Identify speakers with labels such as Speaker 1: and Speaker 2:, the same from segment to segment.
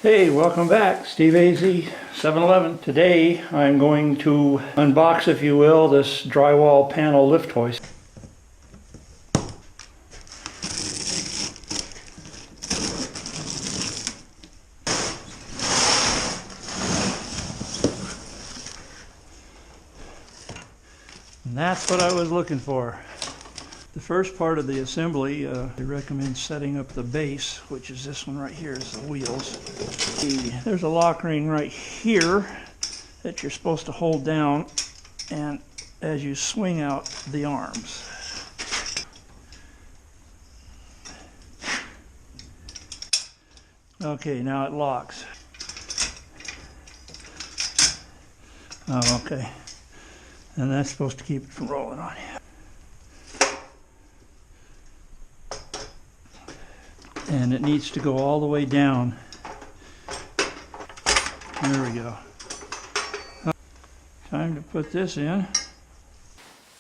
Speaker 1: Hey, welcome back. Steve AZ 711. Today I'm going to unbox, if you will, this drywall panel lift hoist. And that's what I was looking for. The first part of the assembly, I recommend setting up the base, which is this one right here, is the wheels. There's a lock ring right here that you're supposed to hold down, and as you swing out the arms. Okay, now it locks. Oh, okay. And that's supposed to keep it from rolling on you. And it needs to go all the way down. There we go. Time to put this in.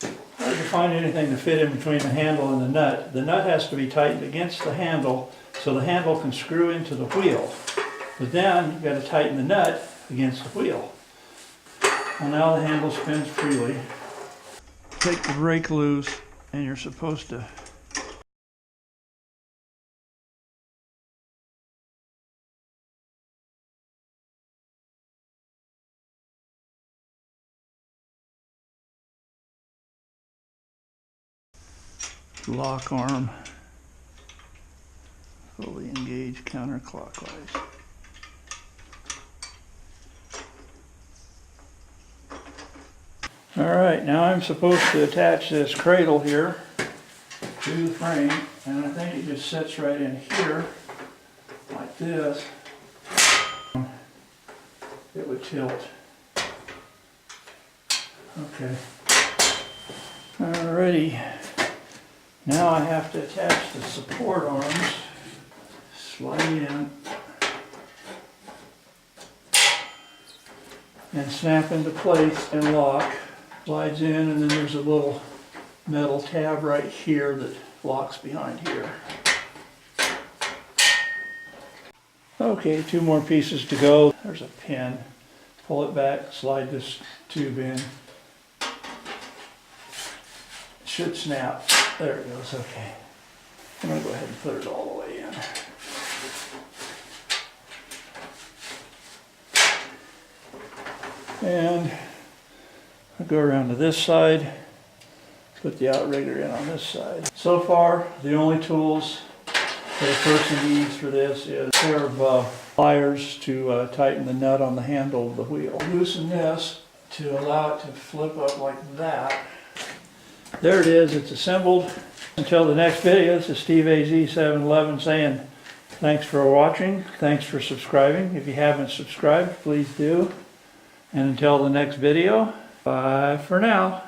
Speaker 1: Hard to find anything to fit in between the handle and the nut. The nut has to be tightened against the handle so the handle can screw into the wheel. But then you've got to tighten the nut against the wheel. Well, now the handle spins freely. Take the brake loose and you're supposed to lock arm fully engaged counterclockwise. Alright, now I'm supposed to attach this cradle here to the frame, and I think it just sits right in here like this. It would tilt. Okay. Alrighty. Now I have to attach the support arms, slide in, and snap into place and lock. Slides in, and then there's a little metal tab right here that locks behind here. Okay, two more pieces to go. There's a pin. Pull it back, slide this tube in. It should snap. There it goes, okay. I'm going to go ahead and put it all the way in. And I'll go around to this side, put the outrigger in on this side. So far, the only tools that a person needs for this is a pair of pliers to tighten the nut on the handle of the wheel. Loosen this to allow it to flip up like that. There it is, it's assembled. Until the next video, this is Steve AZ 711 saying thanks for watching, thanks for subscribing. If you haven't subscribed, please do. And until the next video, bye for now.